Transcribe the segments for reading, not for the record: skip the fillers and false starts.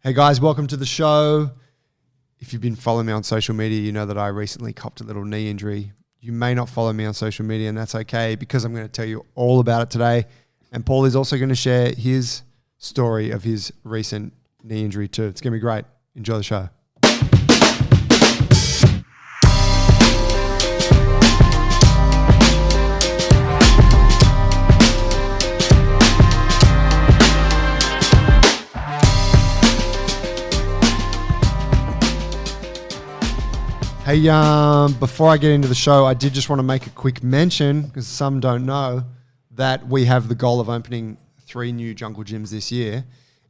Hey guys, welcome to the show. If you've been following me on social media, you know that I recently copped a little knee injury. You may not follow me on social media, and that's okay because I'm going to tell you all about it today. And Paul is also going to share his story of his recent knee injury too. It's going to be great. Enjoy the show. Hey, before I get into the show, I did just want to make a quick mention, because some don't know, that we have the goal of opening 3 new jungle gyms this year.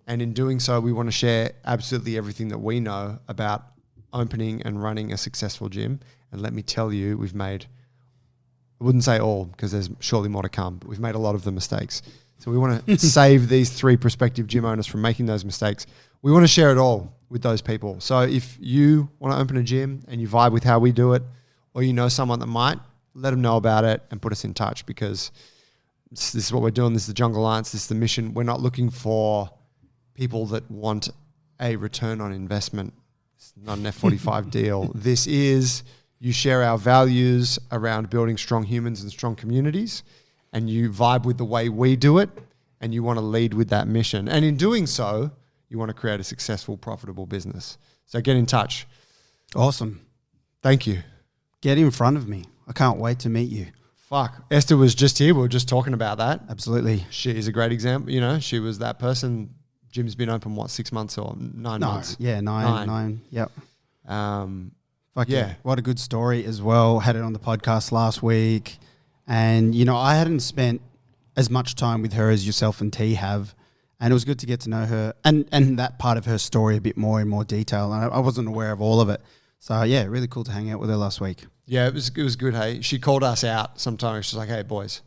And in doing so, we want to share absolutely everything that we know about opening and running a successful gym. And let me tell you, we've made, I wouldn't say all, because there's surely more to come, but we've made a lot of the mistakes. So we want to save these 3 prospective gym owners from making those mistakes. We want to share it all with those people. So if you want to open a gym and you vibe with how we do it, or you know someone that might, let them know about it and put us in touch, because this is what we're doing. This is the Jungle Alliance. This is the mission. We're not looking for people that want a return on investment. It's not an F45 deal. This is, you share our values around building strong humans and strong communities, and you vibe with the way we do it, and you want to lead with that mission. And in doing so, you want to create a successful, profitable business. So get in touch. Awesome. Thank you. Get in front of me. I can't wait to meet you. Fuck. Esther was just here. We were just talking about that. Absolutely. She is a great example. You know, she was that person. Gym's been open, 6 months or 9 months? Yeah, nine. Yep. Fuck yeah. What a good story as well. Had it on the podcast last week. And, you know, I hadn't spent as much time with her as yourself and T have. And it was good to get to know her and that part of her story a bit more in more detail. And I wasn't aware of all of it. So, yeah, really cool to hang out with her last week. Yeah, it was good, hey. She called us out sometimes. She's like, hey, boys,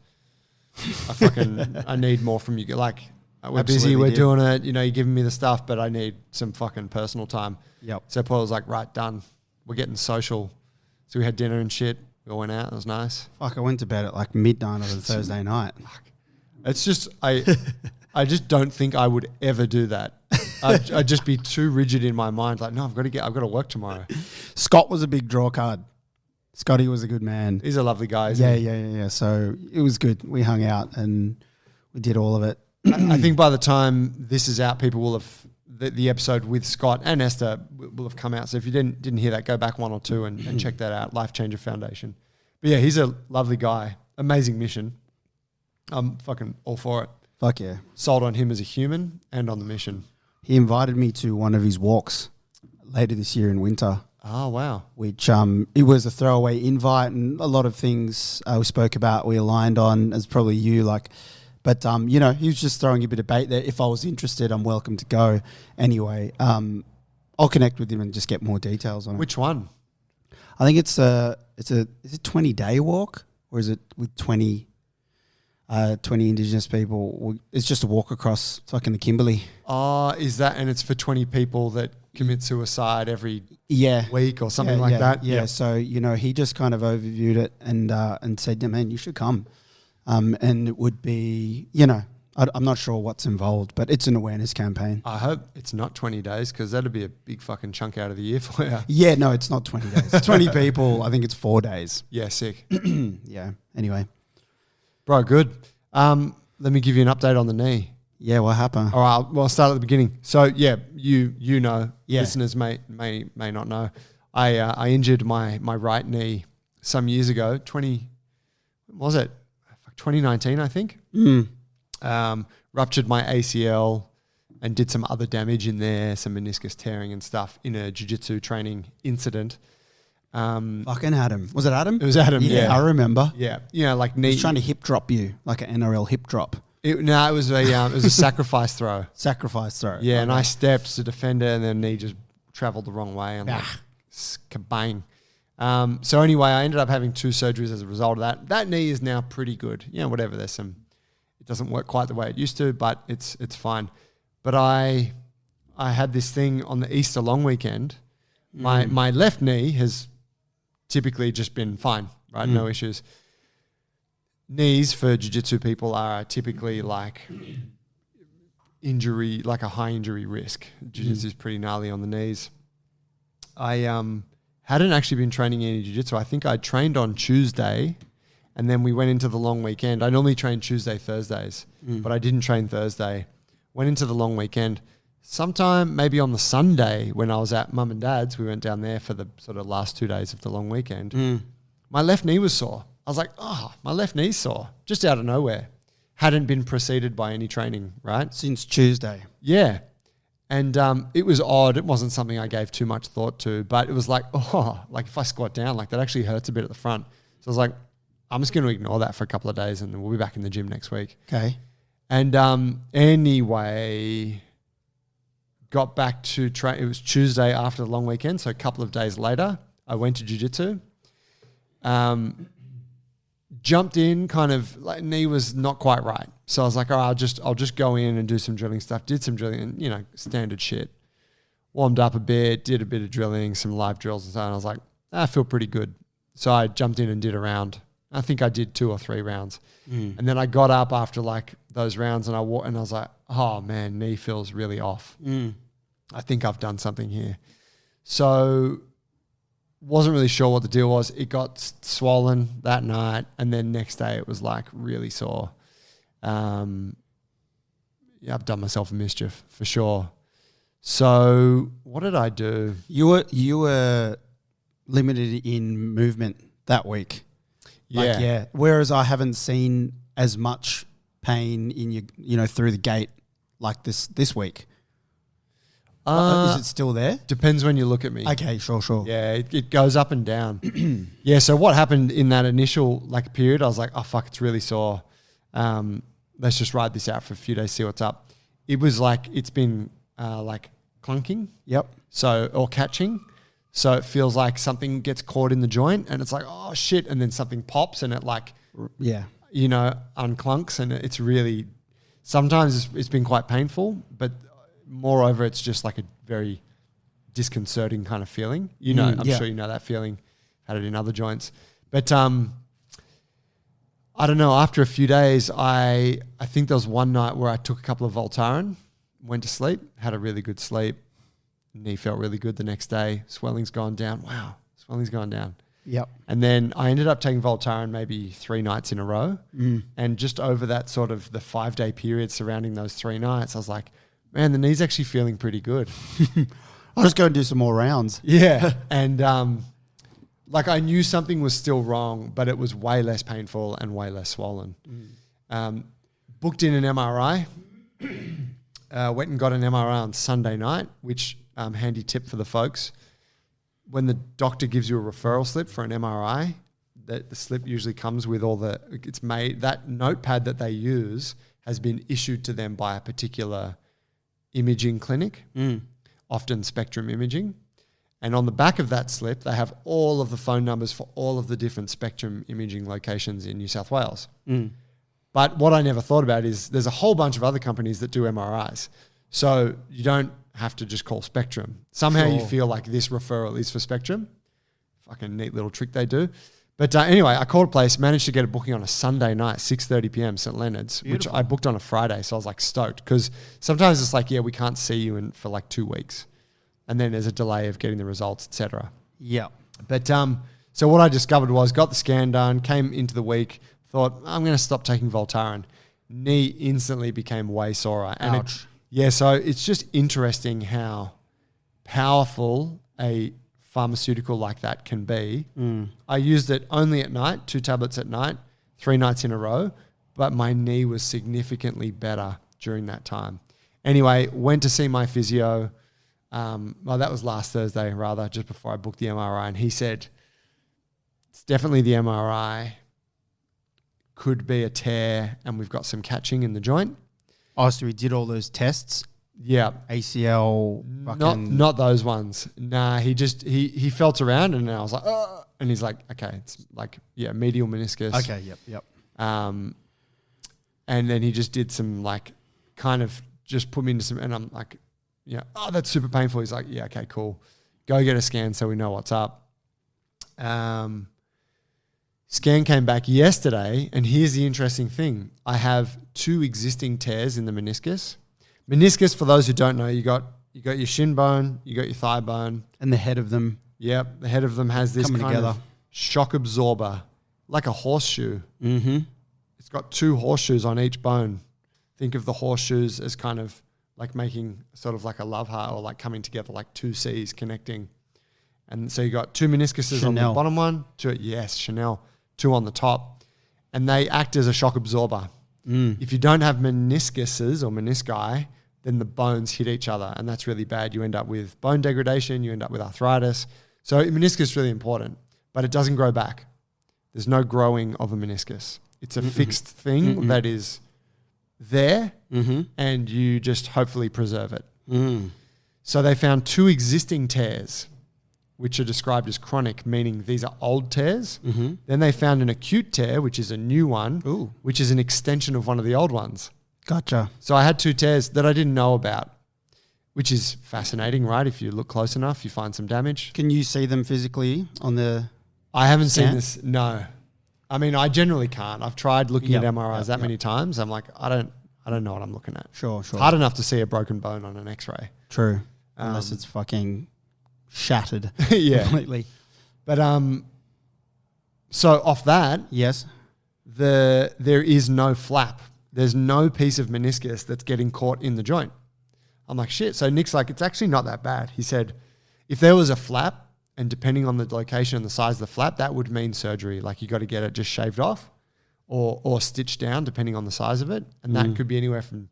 I need more from you. Like, we're busy, we're doing it. You know, you're giving me the stuff, but I need some fucking personal time. Yep. So Paul was like, right, done. We're getting social. So we had dinner and shit. We all went out. It was nice. Fuck, I went to bed at like midnight on a Thursday night. Fuck. It's just, I just don't think I would ever do that. I'd just be too rigid in my mind. Like, no, I've got to work tomorrow. Scott was a big draw card. Scotty was a good man. He's a lovely guy. Yeah. So it was good. We hung out and we did all of it. I think by the time this is out, people will have, the episode with Scott and Esther will have come out. So if you didn't hear that, go back 1 or 2 and check that out. Life Changer Foundation. But yeah, he's a lovely guy. Amazing mission. I'm fucking all for it. Fuck yeah. Sold on him as a human and on the mission. He invited me to one of his walks later this year in winter. Oh, wow. Which it was a throwaway invite, and a lot of things we spoke about, we aligned on, as probably you, like, but, you know, he was just throwing a bit of bait there. If I was interested, I'm welcome to go. Anyway, I'll connect with him and just get more details on it. Which one? I think is it 20-day walk, or is it with 20 Indigenous people? It's just a walk across fucking the Kimberley. Oh, is that, and it's for 20 people that commit suicide every week or something like that? Yeah. So, you know, he just kind of overviewed it and said, man, you should come. And it would be, you know, I'm not sure what's involved, but it's an awareness campaign. I hope it's not 20 days, because that'd be a big fucking chunk out of the year for you. Yeah, no, it's not 20 days. 20 people, I think it's 4 days. Yeah, sick. Yeah, anyway. Bro, good. Let me give you an update on the knee. Yeah, what happened? All right, well, I'll start at the beginning. So, yeah, you know, listeners may not know. I injured my right knee some years ago, 2019, I think. Ruptured my ACL and did some other damage in there, some meniscus tearing and stuff in a jiu-jitsu training incident. Fucking Adam. Was it Adam? It was Adam, yeah. I remember. Yeah. You know, like knee. He was trying to hip drop you, like an NRL hip drop. It was a sacrifice throw. Sacrifice throw. Yeah, okay. And I stepped to defend it, and then knee just travelled the wrong way and like kabang. So anyway, I ended up having 2 surgeries as a result of that. That knee is now pretty good. Yeah, whatever. It doesn't work quite the way it used to, but it's fine. But I had this thing on the Easter long weekend. My left knee has typically just been fine, right? No issues. Knees for jiu-jitsu people are typically like injury, like a high injury risk. Jiu-jitsu is pretty gnarly on the knees. I hadn't actually been training any jiu-jitsu. I think I trained on Tuesday, and then we went into the long weekend. I normally train Tuesday, Thursdays, but I didn't train Thursday. Went into the long weekend. Sometime maybe on the Sunday when I was at Mum and Dad's, we went down there for the sort of last 2 days of the long weekend. My left knee was sore. I was like, my left knee's sore, just out of nowhere. Hadn't been preceded by any training, right? Since Tuesday. Yeah. And it was odd. It wasn't something I gave too much thought to, but it was like, like if I squat down, like that actually hurts a bit at the front. So I was like, I'm just going to ignore that for a couple of days and then we'll be back in the gym next week. Okay. And anyway, got back to train. It was Tuesday after the long weekend. So a couple of days later, I went to jiu-jitsu. Jumped in, kind of like knee was not quite right. So I was like, all right, I'll just go in and do some drilling stuff. Did some drilling and, standard shit. Warmed up a bit, did a bit of drilling, some live drills and so on. I was like, I feel pretty good. So I jumped in and did a round. I think I did 2 or 3 rounds. And then I got up after like those rounds and I was like, oh man, knee feels really off. I think I've done something here. So wasn't really sure what the deal was. It got swollen that night, and then next day it was like really sore. I've done myself a mischief for sure. So what did I do? You were limited in movement that week. Yeah. Whereas I haven't seen as much pain in you through the gate like this week. Is it still there? Depends when you look at me. Okay, sure. Yeah, it goes up and down. Yeah, so what happened in that initial period, I was like, oh fuck, it's really sore. Let's just ride this out for a few days, see what's up. It was like, it's been like clunking. Yep. So, or catching. So it feels like something gets caught in the joint and it's like, oh shit. And then something pops and it unclunks, and it's really, sometimes it's been quite painful, but moreover, it's just like a very disconcerting kind of feeling. I'm sure you know that feeling. Had it in other joints. But I don't know, after a few days, I think there was one night where I took a couple of Voltaren, went to sleep, had a really good sleep. Knee felt really good the next day. Swelling's gone down. Wow, swelling's gone down. Yep. And then I ended up taking Voltaren maybe 3 nights in a row. And just over that sort of the 5-day period surrounding those 3 nights, I was like, man, the knee's actually feeling pretty good. I'll just go and do some more rounds. Yeah. And I knew something was still wrong, but it was way less painful and way less swollen. Booked in an MRI. Went and got an MRI on Sunday night, which handy tip for the folks. When the doctor gives you a referral slip for an MRI, the slip usually comes with that notepad that they use has been issued to them by a particular imaging clinic, often Spectrum Imaging. And on the back of that slip, they have all of the phone numbers for all of the different Spectrum Imaging locations in New South Wales. But what I never thought about is there's a whole bunch of other companies that do MRIs. So you don't have to just call Spectrum. Somehow you feel like this referral is for Spectrum. Fucking neat little trick they do. But anyway, I called a place, managed to get a booking on a Sunday night, 6:30 p.m. St. Leonard's, Beautiful. Which I booked on a Friday. So I was like stoked because sometimes it's like, we can't see you for like 2 weeks. And then there's a delay of getting the results, etc. Yeah. But so what I discovered was got the scan done, came into the week, thought I'm going to stop taking Voltaren. Knee instantly became way sorer. And Ouch. So it's just interesting how powerful a pharmaceutical like that can be. I used it only at night, 2 tablets at night, 3 nights in a row, but my knee was significantly better during that time. Anyway, went to see my physio. That was last Thursday, rather, just before I booked the MRI, and he said, it's definitely the MRI, could be a tear, and we've got some catching in the joint. Oh, so he did all those tests? Yeah. ACL? Not those ones. Nah, he he felt around and I was like, oh, and he's like, okay, it's like, medial meniscus. Okay, yep. And then he just did some kind of just put me into some, and I'm like, that's super painful. He's like, yeah, okay, cool. Go get a scan so we know what's up. Scan came back yesterday, and here's the interesting thing. I have 2 existing tears in the meniscus, Meniscus, for those who don't know, you got your shin bone, you got your thigh bone. And the head of them. Yep, the head of them has this Coming kind together. of shock absorber, like a horseshoe. Mm-hmm. It's got 2 horseshoes on each bone. Think of the horseshoes as kind of like making sort of like a love heart, or like coming together like 2 C's connecting. And so you got 2 meniscuses on the Chanel. bottom one, 2, yes, Chanel, 2 on the top. And they act as a shock absorber. If you don't have meniscuses or menisci, then the bones hit each other, and that's really bad. You end up with bone degradation, you end up with arthritis. So meniscus is really important, but it doesn't grow back. There's no growing of a meniscus. It's a fixed thing that is there, and you just hopefully preserve it. So they found 2 existing tears, which are described as chronic, meaning these are old tears. Then they found an acute tear, which is a new one, which is an extension of one of the old ones. Gotcha. So I had 2 tears that I didn't know about, which is fascinating, right? If you look close enough, you find some damage. Can you see them physically on the... I haven't seen scan? this. No. I mean, I generally can't. I've tried looking at MRIs many times. I'm like, I don't know what I'm looking at. Sure. Hard enough to see a broken bone on an X-ray. True. Unless it's fucking shattered Yeah. completely. But so off that, Yes. there is no flap. There's no piece of meniscus that's getting caught in the joint. I'm like, shit. So Nick's like, it's actually not that bad. He said, if there was a flap, and depending on the location and the size of the flap, that would mean surgery. Like you got to get it just shaved off or stitched down, depending on the size of it. And that could be anywhere from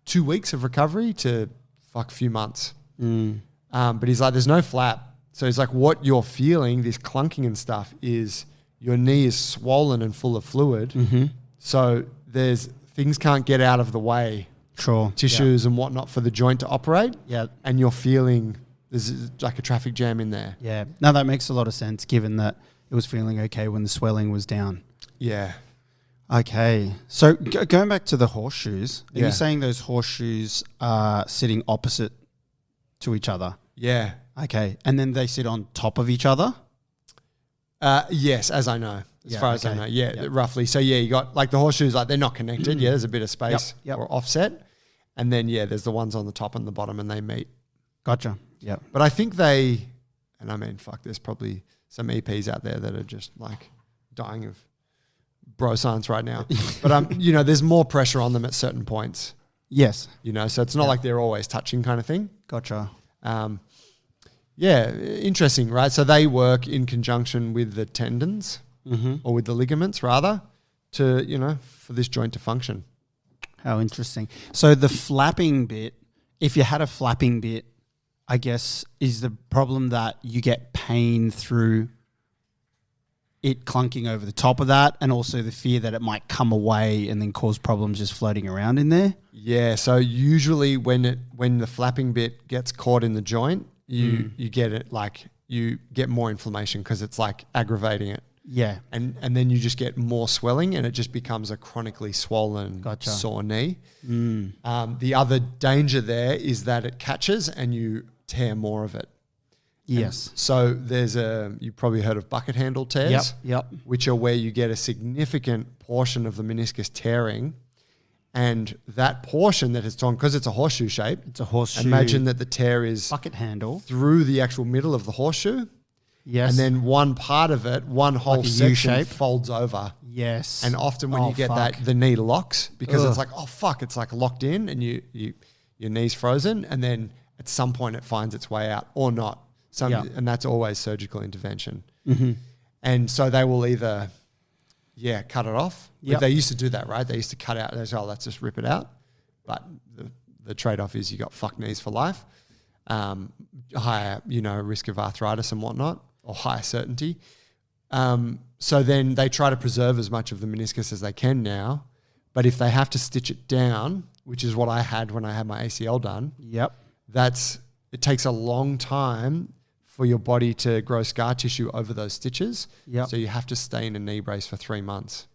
2 weeks of recovery to a few months. But he's like, there's no flap. So he's like, what you're feeling, this clunking and stuff, is your knee is swollen and full of fluid. So things can't get out of the way, Sure. tissues and whatnot for the joint to operate. Yeah. And you're feeling there's like a traffic jam in there. Yeah. No, that makes a lot of sense given that it was feeling okay when the swelling was down. Yeah. Okay. So going back to the horseshoes, are Yeah. you saying those horseshoes are sitting opposite to each other? Yeah. Okay. And then they sit on top of each other? Yes, as I know. As Yeah, far as I okay. know. Yeah, Yep. roughly. So yeah, you got like the horseshoes, like they're not connected. Yeah, there's a bit of space Yep. or offset. And then there's the ones on the top and the bottom and they meet. Gotcha. Yep. But I think and I mean, fuck, there's probably some EPs out there that are just like dying of bro science right now. But there's more pressure on them at certain points. Yes. So it's not like they're always touching kind of thing. Gotcha. Yeah, interesting, right? So they work in conjunction with the tendons or with the ligaments rather to, for this joint to function. How interesting. So the flapping bit, if you had a flapping bit, I guess, is the problem that you get pain through it clunking over the top of that, and also the fear that it might come away and then cause problems just floating around in there? Yeah, so usually when the flapping bit gets caught in the joint, you get it like you get more inflammation because it's like aggravating it. Yeah. And then you just get more swelling and it just becomes a chronically swollen sore knee. The other danger there is that it catches and you tear more of it. Yes. And so you probably heard of bucket handle tears, Yep. which are where you get a significant portion of the meniscus tearing. And that portion that has torn, because it's a horseshoe shape, It's a horseshoe. imagine that the tear is bucket handle. through the actual middle of the horseshoe. Yes. And then one part of it, one whole Like a section U-shape? folds over. Yes. And often when you get that, the knee locks because it's like, oh fuck, it's like locked in and your knee's frozen. And then at some point it finds its way out or not. And that's always surgical intervention. And so they will either, cut it off. Yep. They used to do that, right? They used to cut out, they say, oh, let's just rip it out. But the trade-off is you got fucked knees for life. Higher, risk of arthritis and whatnot, or higher certainty. So then they try to preserve as much of the meniscus as they can now. But if they have to stitch it down, which is what I had when I had my ACL done, it takes a long time for your body to grow scar tissue over those stitches. So you have to stay in a knee brace for 3 months.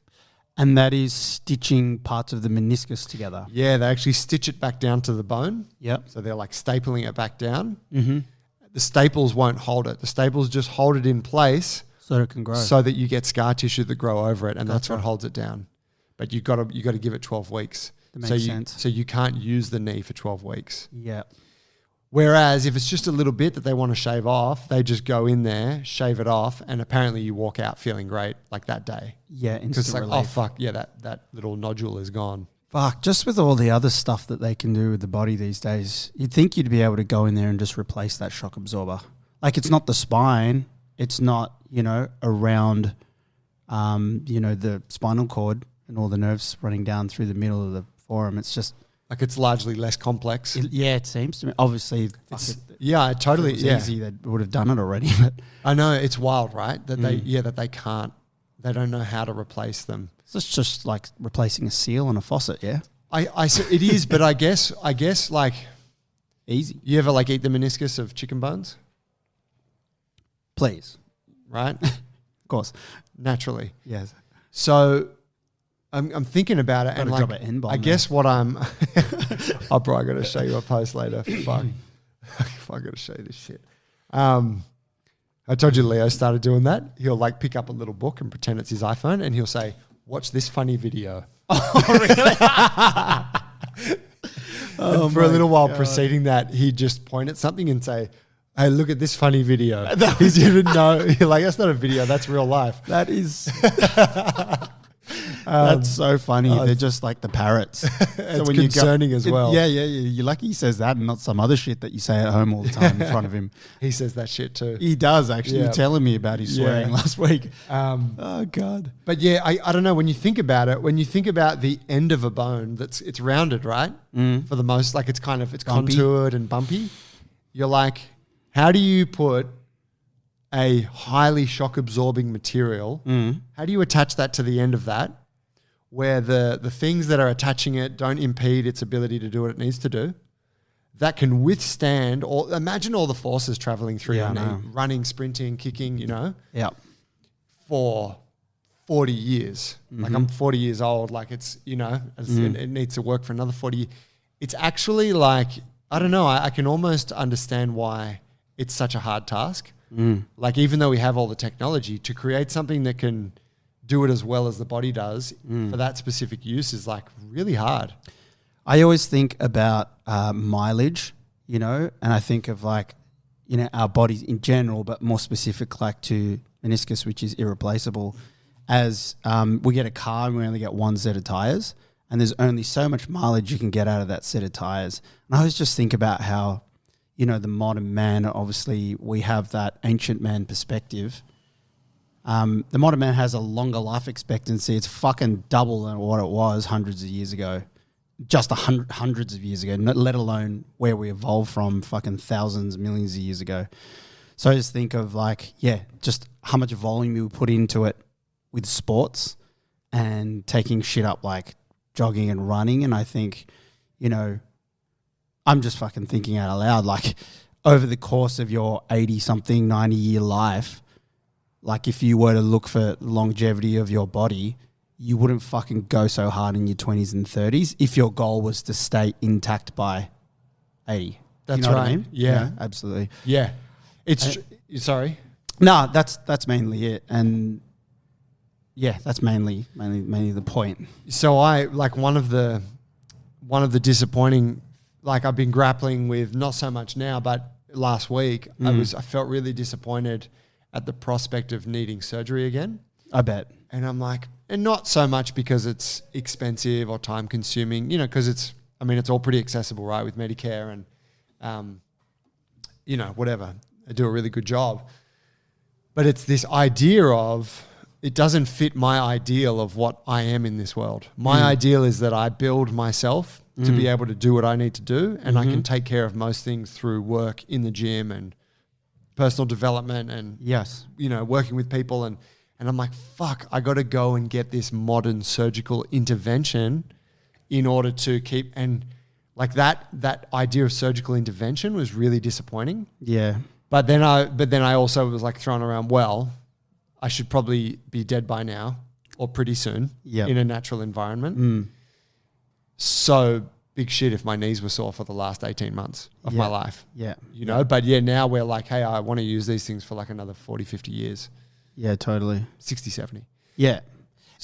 And that is stitching parts of the meniscus together. Yeah, they actually stitch it back down to the bone. Yep. So they're like stapling it back down. The staples won't hold it. The staples just hold it in place so it can grow. so that you get scar tissue that grow over it, and that's what holds it down. But you got to give it 12 weeks That makes sense. So you can't use the knee for 12 weeks. Yeah. Whereas if it's just a little bit that they want to shave off, they just go in there, shave it off, and apparently you walk out feeling great like that day. Yeah, Because instant it's like, relief. oh fuck, yeah, that little nodule is gone. Fuck, just with all the other stuff that they can do with the body these days, you'd think you'd be able to go in there and just replace that shock absorber. Like, it's not the spine, it's not, around, the spinal cord and all the nerves running down through the middle of the forearm. It's just... Like it's largely less complex. It seems to me. Obviously, yeah, totally. if it was Yeah, easy, they would have done it already. But I know it's wild, right? That they can't. They don't know how to replace them. it's just like replacing a seal on a faucet. Yeah, It is, but I guess like easy. you ever like eat the meniscus of chicken bones, Please, right? of course. Naturally. Yes. So I'm thinking about it, and Gotta like drop an N-bomb I there. guess what I'm. I'll probably got to show you a post later. Fuck, I got to show you this shit. I told you Leo started doing that. He'll like pick up a little book and pretend it's his iPhone, and he'll say, "Watch this funny video." Oh, really? And for a little while preceding that, he'd just point at something and say, "Hey, look at this funny video." He didn't know. You're like, that's not a video. That's real life. That is. That's so funny. They're just like the parrots. It's concerning as well. Yeah. You're lucky he says that and not some other shit that you say at home all the time in front of him. He says that shit too. He does, actually. Yeah. You were telling me about his swearing last week. Oh, God. But yeah, I don't know. When you think about it, when you think about the end of a bone, it's rounded, right? For the most, like it's Bumpy. contoured and bumpy. You're like, how do you put a highly shock absorbing material? How do you attach that to the end of that, where the things that are attaching it don't impede its ability to do what it needs to do? That can withstand, or imagine all the forces traveling through your knee, running, sprinting, kicking, Yeah. for 40 years. Like I'm 40 years old. Like it's, it needs to work for another 40. It's actually like, I don't know. I can almost understand why it's such a hard task. Like even though we have all the technology to create something that can do it as well as the body does for that specific use is like really hard. I always think about mileage, and I think of like, our bodies in general, but more specific like to meniscus, which is irreplaceable, as we get a car and we only get one set of tires, and there's only so much mileage you can get out of that set of tires. And I always just think about how, the modern man, obviously we have that ancient man perspective. The modern man has a longer life expectancy. It's fucking double than what it was hundreds of years ago. Just hundreds of years ago, let alone where we evolved from fucking thousands, millions of years ago. So I just think of like, just how much volume you put into it with sports and taking shit up like jogging and running. And I think, I'm just fucking thinking out loud, like over the course of your 80-something, 90-year life, like if you were to look for longevity of your body, you wouldn't fucking go so hard in your 20s and 30s if your goal was to stay intact by 80. That's you know right. What I mean? Yeah. Absolutely. Yeah. It's sorry. No, that's mainly it. And yeah, that's mainly the point. So I like one of the disappointing, like I've been grappling with, not so much now, but last week I felt really disappointed at the prospect of needing surgery again. I bet. And I'm like, and not so much because it's expensive or time consuming, because it's all pretty accessible, right? With Medicare and, whatever. They do a really good job. But it's this idea of, it doesn't fit my ideal of what I am in this world. My ideal is that I build myself to be able to do what I need to do, and I can take care of most things through work in the gym and personal development and working with people and I'm like, fuck, I got to go and get this modern surgical intervention in order to keep, and like that idea of surgical intervention was really disappointing. Yeah. But then I also was like throwing around, well, I should probably be dead by now or pretty soon in a natural environment. So big shit if my knees were sore for the last 18 months of my life. Yeah. But now we're like, hey, I want to use these things for like another 40, 50 years. Yeah, totally. 60, 70. Yeah.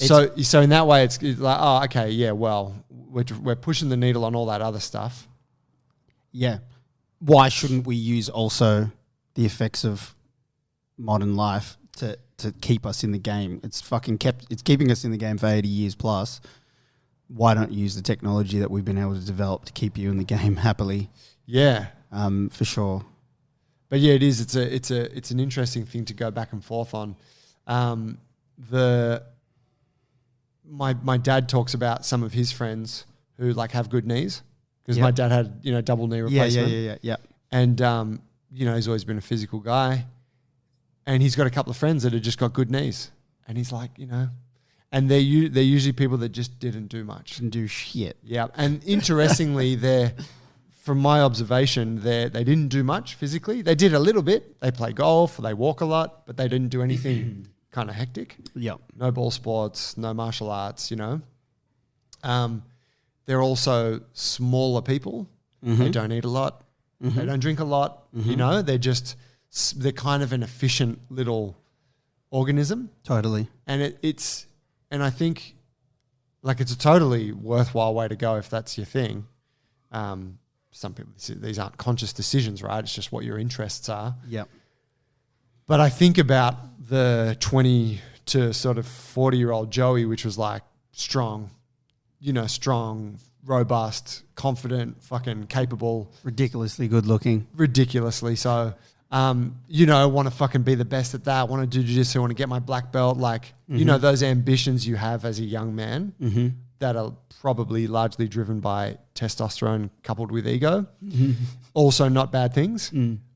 So in that way, it's like, oh, okay, yeah, well, we're pushing the needle on all that other stuff. Yeah. Why shouldn't we use also the effects of modern life to keep us in the game? It's keeping us in the game for 80 years plus. Why don't you use the technology that we've been able to develop to keep you in the game happily? Yeah. For sure. But yeah, it is. It's an interesting thing to go back and forth on. My dad talks about some of his friends who like have good knees because my dad had double knee replacement. Yeah. And he's always been a physical guy, and he's got a couple of friends that have just got good knees, and he's like, and they're usually people that just didn't do much, didn't do shit. Yeah, and interestingly, from my observation, they didn't do much physically. They did a little bit. They play golf, they walk a lot, but they didn't do anything kind of hectic. Yeah. No ball sports, no martial arts, They're also smaller people. They don't eat a lot. They don't drink a lot. They're kind of an efficient little organism. Totally. And and I think like it's a totally worthwhile way to go if that's your thing. Some people, these aren't conscious decisions, right? It's just what your interests are. Yeah. But I think about the 20 to sort of 40-year-old Joey, which was like strong, robust, confident, fucking capable. Ridiculously good looking. Ridiculously so. Want to fucking be the best at that, want to do jiu-jitsu, want to get my black belt. Like, those ambitions you have as a young man that are probably largely driven by testosterone coupled with ego. Also not bad things.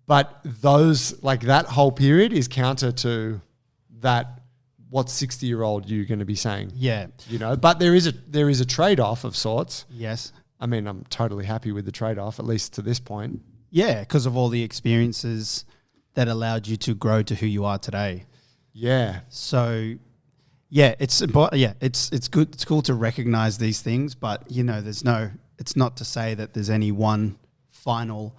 But those, like that whole period is counter to that, what 60-year-old you going to be saying? Yeah. But there is a trade-off of sorts. Yes. I mean, I'm totally happy with the trade-off, at least to this point. Yeah, because of all the experiences that allowed you to grow to who you are today. Yeah. So, yeah, it's important. Yeah, it's good. It's cool to recognize these things, but it's not to say that there's any one final,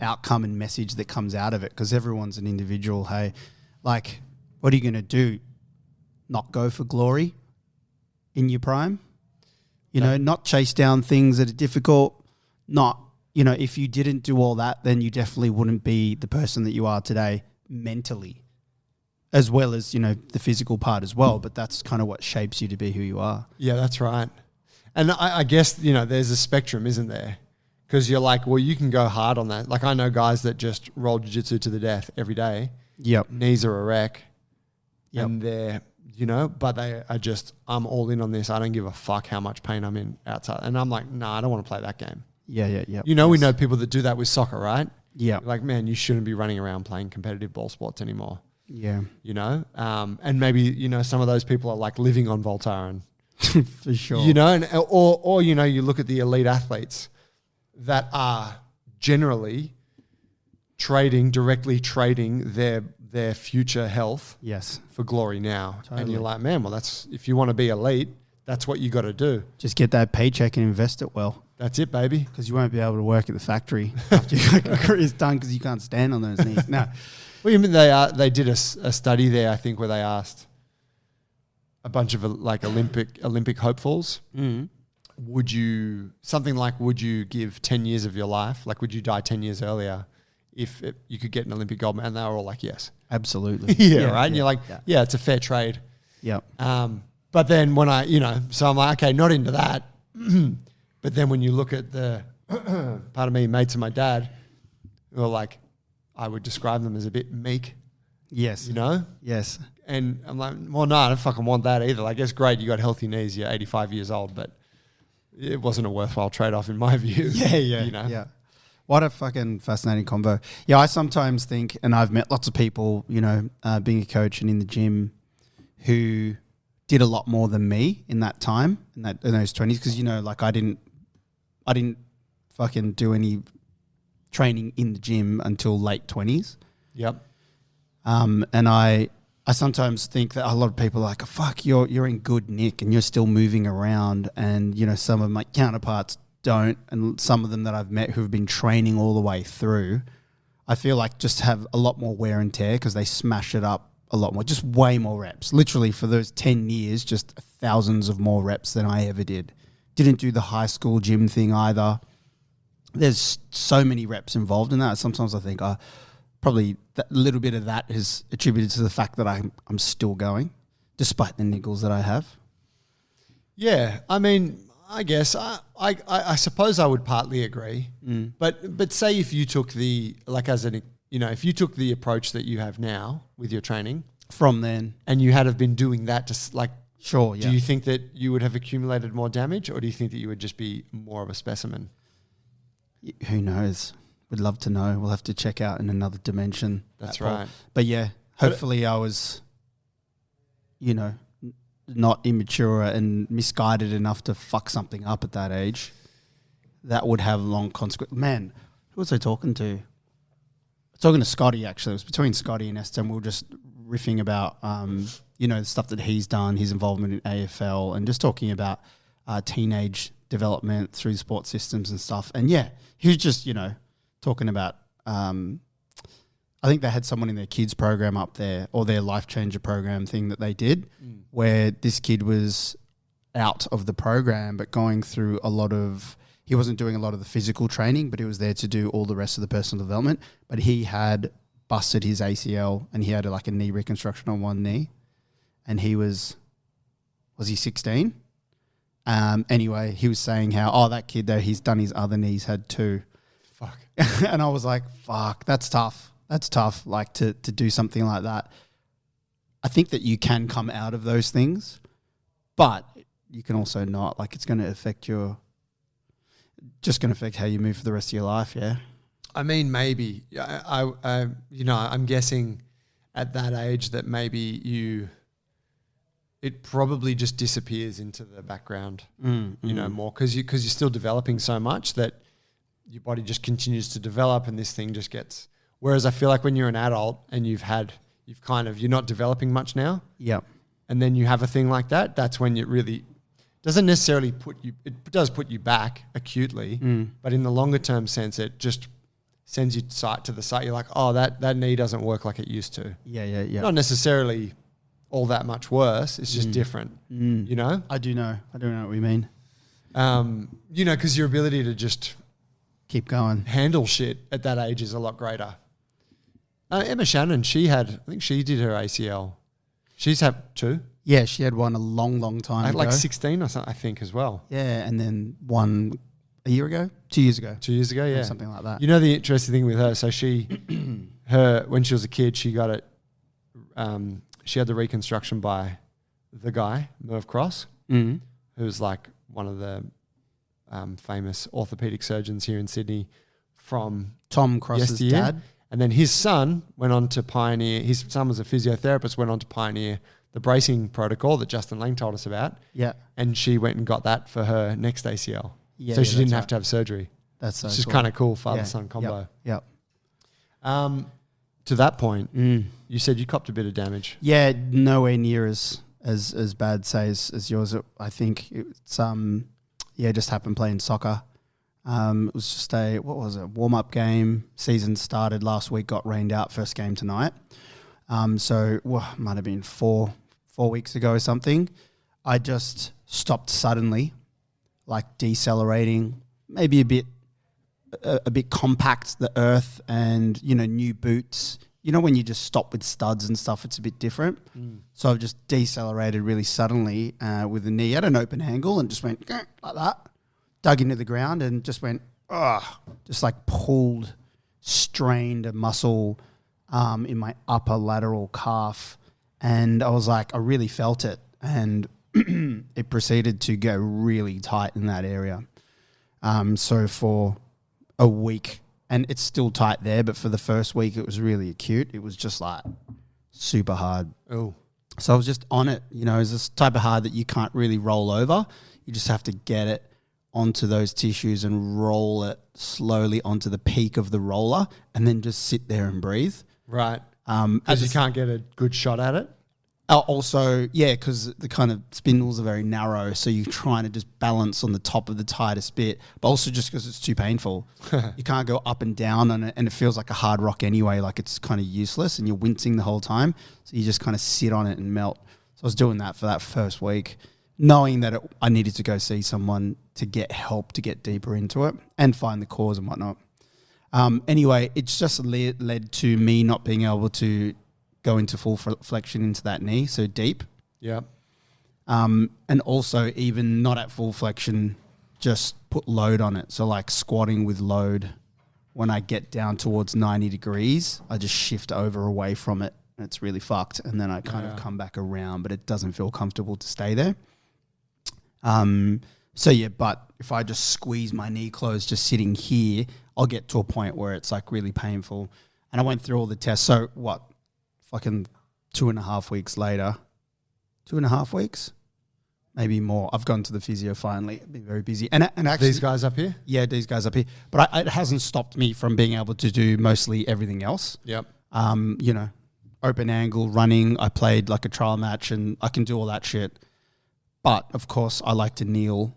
outcome and message that comes out of it, because everyone's an individual. Hey, like, what are you going to do? Not go for glory in your prime? Not chase down things that are difficult. Not, if you didn't do all that, then you definitely wouldn't be the person that you are today mentally, as well as, the physical part as well. But that's kind of what shapes you to be who you are. Yeah, that's right. And I guess, there's a spectrum, isn't there? Because you're like, well, you can go hard on that. Like, I know guys that just roll jiu-jitsu to the death every day. Yep. Knees are a wreck. Yep. And they're, but they are just, I'm all in on this. I don't give a fuck how much pain I'm in outside. And I'm like, nah, I don't want to play that game. Yeah. We know people that do that with soccer, right? Yeah. Like, man, you shouldn't be running around playing competitive ball sports anymore. Yeah. And maybe, some of those people are like living on Voltaren. For sure. Or you look at the elite athletes that are generally directly trading their future health for glory now. Totally. And you're like, man, well, that's, if you want to be elite, that's what you got to do. Just get that paycheck and invest it well. That's it, baby. Because you won't be able to work at the factory after your career's done because you can't stand on those knees. No. Well, you mean they did a study there, I think, where they asked a bunch of like Olympic hopefuls, would you give 10 years of your life? Like, would you die 10 years earlier if you could get an Olympic gold medal? And they were all like, yes. Absolutely. Yeah, right? And you're like, yeah, it's a fair trade. Yeah. But then when so I'm like, okay, not into that. But then when you look at the, pardon me, mates of my dad, who are like, I would describe them as a bit meek. Yes. Yes. And I'm like, well, no, I don't fucking want that either. Like, it's great you got healthy knees, you're 85 years old, but it wasn't a worthwhile trade-off in my view. Yeah. Yeah. What a fucking fascinating combo. Yeah, I sometimes think, and I've met lots of people, being a coach and in the gym, who did a lot more than me in that time, in those 20s, because, like I didn't fucking do any training in the gym until late 20s. Yep. And I sometimes think that a lot of people are like, oh, fuck, you're in good nick and you're still moving around, and some of my counterparts don't, and some of them that I've met who've been training all the way through, I feel like just have a lot more wear and tear because they smash it up a lot more, just way more reps. Literally for those 10 years, just thousands of more reps than I ever did. Didn't do the high school gym thing either. There's so many reps involved in that. Sometimes I think probably that little bit of that is attributed to the fact that I'm still going, despite the niggles that I have. Yeah, I mean, I guess I suppose I would partly agree. But say if you took if you took the approach that you have now with your training from then, and you had have been doing that to sure, yeah. Do you think that you would have accumulated more damage, or do you think that you would just be more of a specimen? Who knows? Would love to know. We'll have to check out in another dimension. That's right. But yeah, hopefully I was, not immature and misguided enough to fuck something up at that age. That would have long consequences. Man, who was I talking to? Talking to Scotty, actually. It was between Scotty and Esther, and we were just riffing about, the stuff that he's done, his involvement in AFL, and just talking about teenage development through sport systems and stuff. And yeah, he was just, talking about, I think they had someone in their kids program up there, or their Life Changer program thing that they did, where this kid was out of the program but going through he wasn't doing a lot of the physical training, but he was there to do all the rest of the personal development. But he had busted his ACL and he had a knee reconstruction on one knee. And he was he 16? Anyway, he was saying how, that kid though, he's done his other knees, had two. Fuck. And I was like, fuck, that's tough. That's tough, to do something like that. I think that you can come out of those things, but you can also not. It's going to affect how you move for the rest of your life, yeah? I mean, maybe. I'm guessing at that age that maybe it probably just disappears into the background, more because you're still developing so much that your body just continues to develop and this thing just gets... Whereas I feel like when you're an adult and you're not developing much now. Yep. And then you have a thing like that, that's when it really doesn't necessarily it does put you back acutely, but in the longer term sense, it just sends you to the side. You're like, oh, that knee doesn't work like it used to. Yeah. Not necessarily all that much worse. It's just different, I do know what we mean. Because your ability to just keep going, handle shit at that age is a lot greater. Emma Shannon, I think she did her ACL. She's had two. Yeah, she had one a long, long time ago. 16 or something, I think, as well. Yeah, and then one a year ago? 2 years ago. 2 years ago, yeah. Or something like that. The interesting thing with her, so when she was a kid, she got it, she had the reconstruction by the guy, Merv Cross, who was one of the famous orthopedic surgeons here in Sydney from Tom Cross's dad. And then his son went on to pioneer, his son was a physiotherapist, went on to pioneer the bracing protocol that Justin Lang told us about. Yeah. And she went and got that for her next ACL. Yeah, so she didn't have to have surgery. That's so It's just kind of cool, father-son combo. Yep. To that point, you said you copped a bit of damage. Yeah, nowhere near as bad, say, as yours. I think it's just happened playing soccer. It was just warm-up game. Season started last week, got rained out, first game tonight. Might have been four weeks ago or something. I just stopped suddenly, decelerating, maybe a bit compact, the earth, and, new boots. When you just stop with studs and stuff, it's a bit different. So I've just decelerated really suddenly with the knee at an open angle and just went like that. Dug into the ground and just went, pulled, strained a muscle in my upper lateral calf. And I was I really felt it. And it proceeded to go really tight in that area. So for a week, and it's still tight there, but for the first week, it was really acute. It was just super hard. Oh. So I was just on it. It's this type of hard that you can't really roll over. You just have to get it onto those tissues and roll it slowly onto the peak of the roller and then just sit there and breathe. Right. Because you can't get a good shot at it? Also, yeah, because the kind of spindles are very narrow, so you're trying to just balance on the top of the tightest bit, but also just because it's too painful. You can't go up and down on it, and it feels like a hard rock anyway, like it's kind of useless, and you're wincing the whole time, so you just kind of sit on it and melt. So I was doing that for that first week, knowing that I needed to go see someone to get help to get deeper into it and find the cause and whatnot. Anyway, it's just led to me not being able to go into full flexion into that knee so deep. Yeah. And also even not at full flexion, just put load on it. So like squatting with load, when I get down towards 90 degrees, I just shift over away from it. And it's really fucked. And then I kind of come back around, but it doesn't feel comfortable to stay there. So yeah, but if I just squeeze my knee closed just sitting here, I'll get to a point where it's like really painful. And I went through all the tests. So what? Fucking 2.5 weeks later, 2.5 weeks, maybe more. I've gone to the physio finally. I've been very busy. And actually, These guys up here? Yeah, these guys up here. But it hasn't stopped me from being able to do mostly everything else. Yep. You know, open angle, running. I played like a trial match and I can do all that shit. But of course, I like to kneel.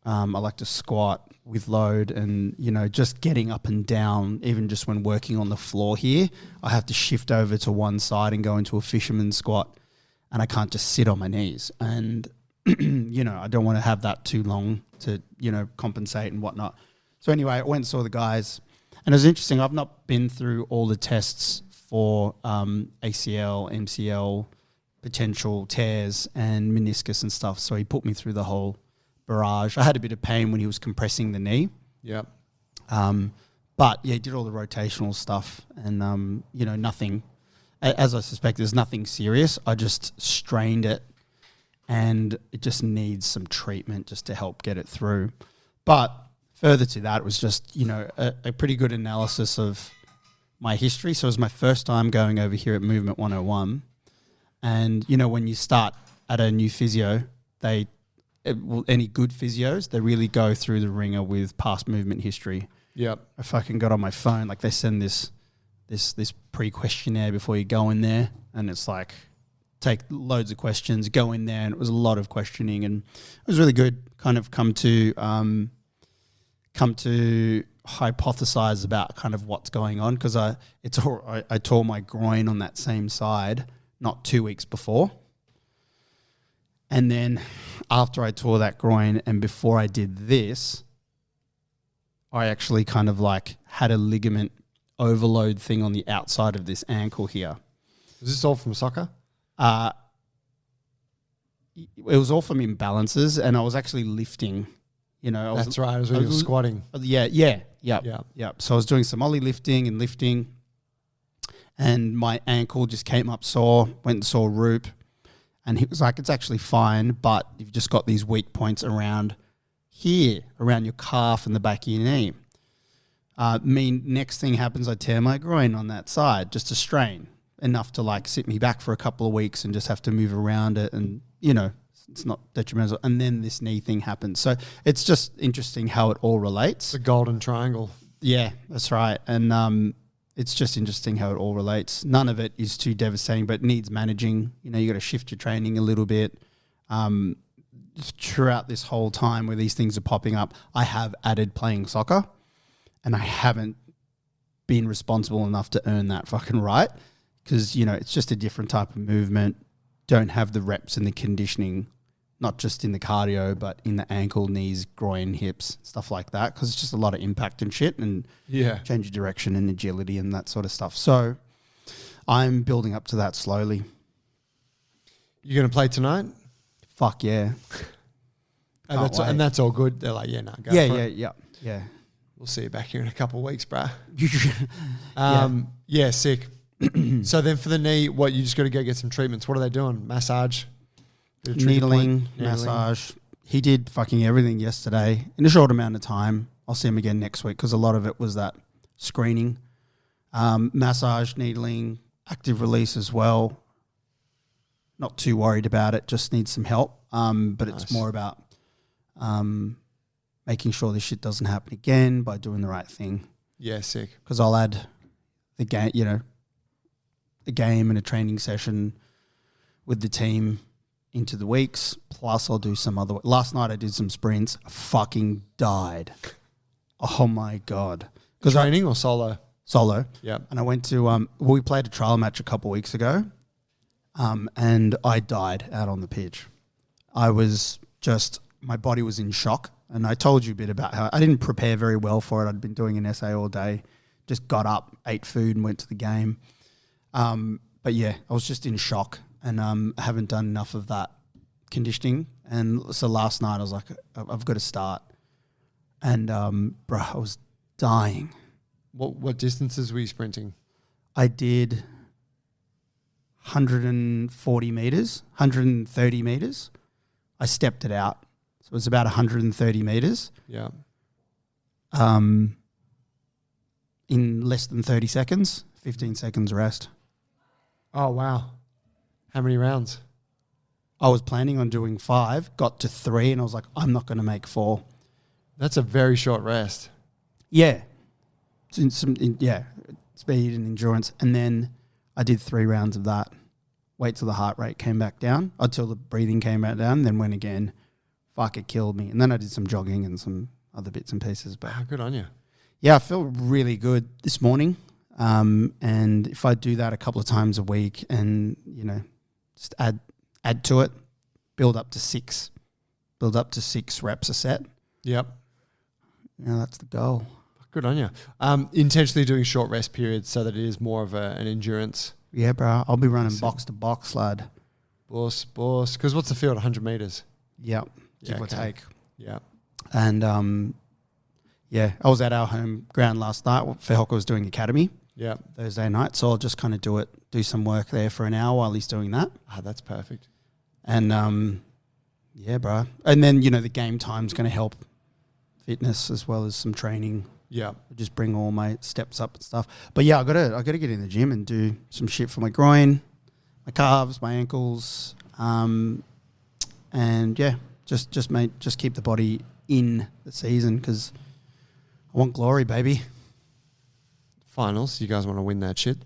I like to squat with load and, you know, just getting up and down, even just when working on the floor here, I have to shift over to one side and go into a fisherman squat and I can't just sit on my knees. And, you know, I don't want to have that too long to, you know, compensate and whatnot. So anyway, I went and saw the guys and it was interesting. I've not been through all the tests for ACL, MCL, potential tears and meniscus and stuff. So he put me through the whole barrage. I had a bit of pain when he was compressing the knee. Yep. But yeah, he did all the rotational stuff and, you know, nothing, as I suspect, there's nothing serious. I just strained it and it just needs some treatment just to help get it through. But further to that, it was just, you know, a pretty good analysis of my history. So it was my first time going over here at Movement 101. And, you know, when you start at a new physio, any good physios, they really go through the ringer with past movement history. Yep. I fucking got on my phone, like they send this pre-questionnaire before you go in there, and it's like take loads of questions, go in there, and it was a lot of questioning, and it was really good. Kind of come to hypothesize about kind of what's going on because I tore my groin on that same side not 2 weeks before. And then after I tore that groin and before I did this, I actually kind of like had a ligament overload thing on the outside of this ankle here. Is this all from soccer? It was all from imbalances and I was actually lifting, you know. That's right. It was when you were squatting. Yeah. So I was doing some ollie lifting and my ankle just came up sore, went and saw Roop. And he was like, it's actually fine, but you've just got these weak points around here, around your calf and the back of your knee. Next thing happens, I tear my groin on that side, just a strain, enough to like sit me back for a couple of weeks and just have to move around it and, you know, it's not detrimental. And then this knee thing happens. So it's just interesting how it all relates. The golden triangle. Yeah, that's right. And it's just interesting how it all relates. None of it is too devastating, but it needs managing. You know, you got to shift your training a little bit. Throughout this whole time where these things are popping up, I have added playing soccer and I haven't been responsible enough to earn that fucking right because, you know, it's just a different type of movement. Don't have the reps and the conditioning, not just in the cardio, but in the ankle, knees, groin, hips, stuff like that, because it's just a lot of impact and shit and change of direction and agility and that sort of stuff. So I'm building up to that slowly. You going to play tonight? Fuck yeah. And that's all good. They're like, go for it. Yeah. We'll see you back here in a couple of weeks, bruh. Yeah, sick. So then for the knee, what, you just got to go get some treatments. What are they doing? Massage? Needling, massage. He did fucking everything yesterday in a short amount of time. I'll see him again next week because a lot of it was that screening. Massage, needling, active release as well. Not too worried about it, just needs some help. But it's more about making sure this shit doesn't happen again by doing the right thing. Yeah, sick. Because I'll add the game, you know, a game and a training session with the team into the weeks. Plus, I'll do some other. Last night I did some sprints. I fucking died. Oh my God! Training or solo? Solo. Yeah. And I went to we played a trial match a couple of weeks ago, and I died out on the pitch. I was just, my body was in shock. And I told you a bit about how I didn't prepare very well for it. I'd been doing an essay all day, just got up, ate food and went to the game. But yeah, I was just in shock and I haven't done enough of that conditioning. And so last night I was like, I've got to start. And bro, I was dying. What distances were you sprinting? I did 140 meters, 130 meters. I stepped it out. So it was about 130 meters. Yeah. In less than 30 seconds, 15 seconds rest. Oh, wow. How many rounds? I was planning on doing 5, got to 3, and I was like, I'm not going to make 4. That's a very short rest. Yeah. It's speed and endurance. And then I did 3 rounds of that. Wait till the heart rate came back down, until the breathing came back down, then went again. Fuck, it killed me. And then I did some jogging and some other bits and pieces. But Good on you. yeah, I feel really good this morning. And if I do that a couple of times a week and, just add to it, build up to 6 reps a set. Yep. That's the goal. Good on you. Intentionally doing short rest periods so that it is more of an endurance. Yeah, bro. I'll be running box to box, lad. Boss. Because what's the field? 100 meters. Yep. Give or take. Yeah. And, I was at our home ground last night. Fehoko was doing academy. Yeah. Thursday night. So I'll just kind of do some work there for an hour while he's doing that. That's perfect. And, yeah, bro. And then, the game time's going to help fitness as well as some training. Yeah. Just bring all my steps up and stuff. But yeah, I gotta get in the gym and do some shit for my groin, my calves, my ankles. And yeah, just keep the body in the season because I want glory, baby. Finals, you guys want to win that shit?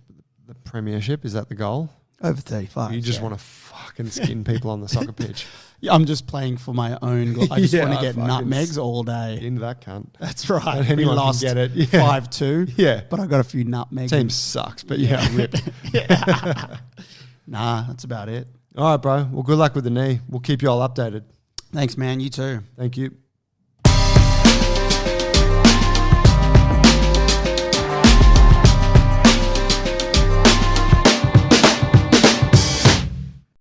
The premiership, is that the goal? Over 35. You just want to fucking skin people on the soccer pitch. Yeah, I'm just playing for my own. I just want to get nutmegs all day. Into that cunt. That's right. We Anyone lost can get it. 5-2. Yeah. But I got a few nutmegs. Team sucks, but yeah, rip. Nah, that's about it. All right, bro. Well, good luck with the knee. We'll keep you all updated. Thanks, man. You too. Thank you.